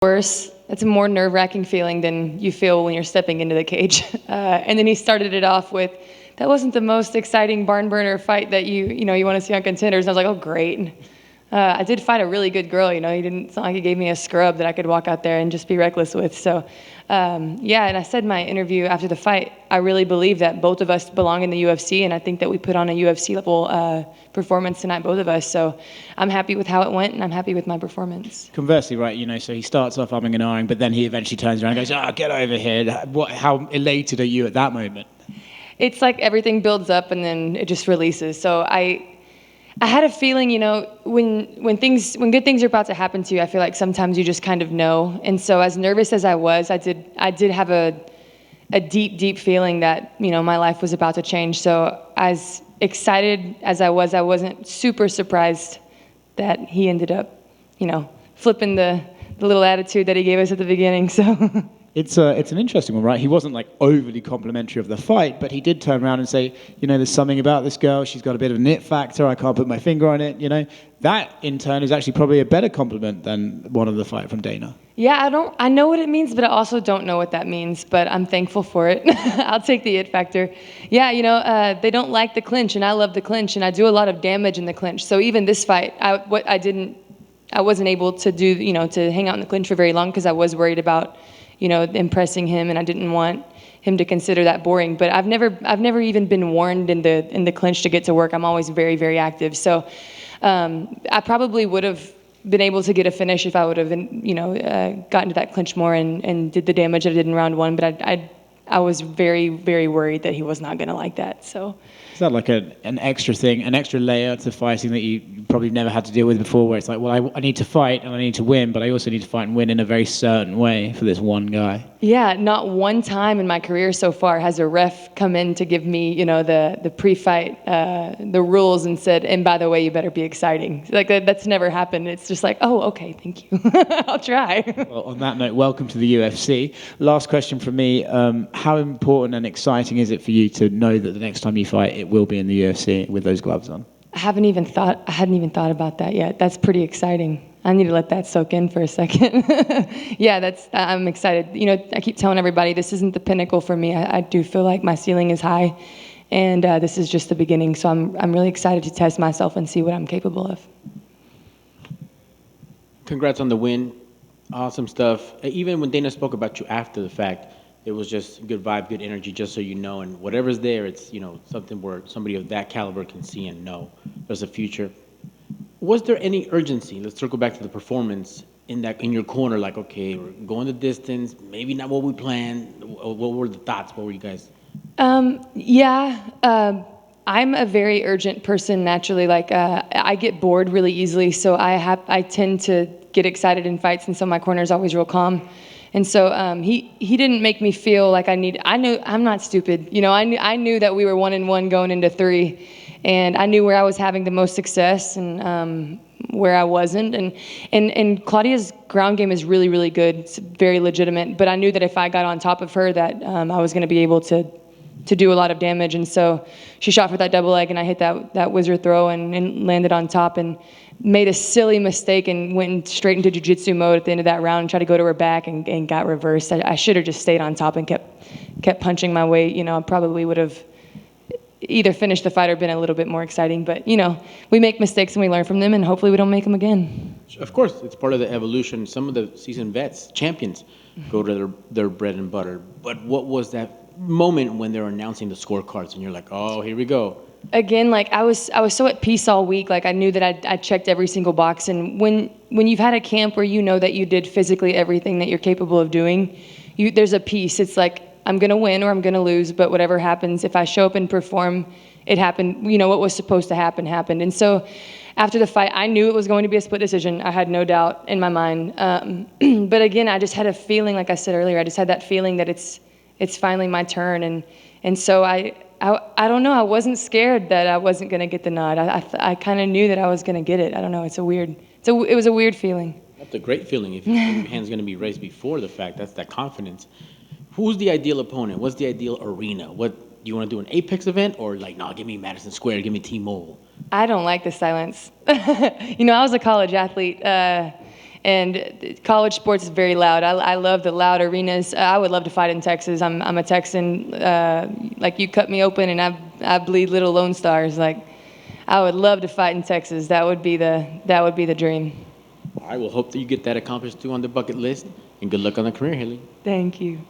worse. That's a more nerve-wracking feeling than you feel when you're stepping into the cage. And then he started it off with, that wasn't the most exciting barn burner fight that you want to see on Contenders. And I was like, oh, great. I did fight a really good girl, He didn't, it's not like he gave me a scrub that I could walk out there and just be reckless with. So, yeah, and I said in my interview after the fight, I really believe that both of us belong in the UFC, and I think that we put on a UFC-level performance tonight, both of us. So I'm happy with how it went, and I'm happy with my performance. Conversely, right, so he starts off umming and ahhing, but then he eventually turns around and goes, get over here. How elated are you at that moment? It's like everything builds up, and then it just releases. So I had a feeling, when good things are about to happen to you, I feel like sometimes you just kind of know. And so as nervous as I was, I did have a deep, deep feeling that, my life was about to change. So as excited as I wasn't super surprised that he ended up, flipping the little attitude that he gave us at the beginning. So It's an interesting one, right? He wasn't like overly complimentary of the fight, but he did turn around and say, there's something about this girl. She's got a bit of a nit factor. I can't put my finger on it. That in turn is actually probably a better compliment than one of the fight from Dana. Yeah, I know what it means, but I also don't know what that means, but I'm thankful for it. I'll take the it factor. Yeah, they don't like the clinch, and I love the clinch, and I do a lot of damage in the clinch. So even this fight, I wasn't able to do, to hang out in the clinch for very long because I was worried about impressing him, and I didn't want him to consider that boring. But I've never even been warned in the clinch to get to work. I'm always very, very active. So I probably would have been able to get a finish if I would have, gotten to that clinch more and did the damage I did in round one. But I was very, very worried that he was not going to like that. So. Is that like an extra thing, an extra layer to fighting that you probably never had to deal with before, where it's like, well, I need to fight and I need to win, but I also need to fight and win in a very certain way for this one guy? Yeah, not one time in my career so far has a ref come in to give me, the pre-fight, the rules and said, and by the way, you better be exciting. Like that's never happened. It's just like, oh, okay, thank you. I'll try. Well, on that note, welcome to the UFC. Last question from me. How important and exciting is it for you to know that the next time you fight, it will be in the UFC with those gloves on? I hadn't even thought about that yet. That's pretty exciting. I need to let that soak in for a second. Yeah, I'm excited. I keep telling everybody this isn't the pinnacle for me. I do feel like my ceiling is high, and this is just the beginning. So I'm really excited to test myself and see what I'm capable of. Congrats on the win. Awesome stuff. Even when Dana spoke about you after the fact, it was just good vibe, good energy, just so you know. And whatever's there, it's something where somebody of that caliber can see and know there's a future. Was there any urgency? Let's circle back to the performance in your corner. Like, okay, we're going the distance. Maybe not what we planned. What were the thoughts? What were you guys? Yeah. I'm a very urgent person naturally. Like I get bored really easily, so I tend to get excited in fights, and so my corner is always real calm. And so he didn't make me feel like I knew I'm not stupid. I knew that we were 1-1 going into 3, and I knew where I was having the most success and where I wasn't. And Claudia's ground game is really, really good. It's very legitimate. But I knew that if I got on top of her, that I was going to be able to do a lot of damage. And so she shot for that double leg, and I hit that wizard throw and landed on top and made a silly mistake and went straight into jiu-jitsu mode at the end of that round and tried to go to her back and got reversed. I should have just stayed on top and kept punching my weight. I probably would have either finished the fight or been a little bit more exciting. But, we make mistakes and we learn from them, and hopefully we don't make them again. Of course, it's part of the evolution. Some of the seasoned vets, champions, go to their bread and butter. But what was that moment when they're announcing the scorecards and you're like, oh, here we go? Again, like I was so at peace all week. Like I knew that I checked every single box. And when you've had a camp where you know that you did physically everything that you're capable of doing, there's a peace. It's like, I'm going to win or I'm going to lose, but whatever happens, if I show up and perform, it happened. What was supposed to happen happened. And so after the fight, I knew it was going to be a split decision. I had no doubt in my mind. But again, I just had a feeling, like I said earlier, I just had that feeling that it's finally my turn. And so I don't know. I wasn't scared that I wasn't going to get the nod. I kind of knew that I was going to get it. I don't know. It was a weird feeling. That's a great feeling. If your hand's going to be raised before the fact, that's that confidence. Who's the ideal opponent? What's the ideal arena? What do you want to do, an Apex event, or like, no, give me Madison Square, give me T-Mobile? I don't like the silence. I was a college athlete. And college sports is very loud. I love the loud arenas. I would love to fight in Texas. I'm a Texan. Like, you cut me open and I bleed little Lone Stars. Like, I would love to fight in Texas. That would be the dream. I will hope that you get that accomplished too on the bucket list. And good luck on the career, Hailey. Thank you.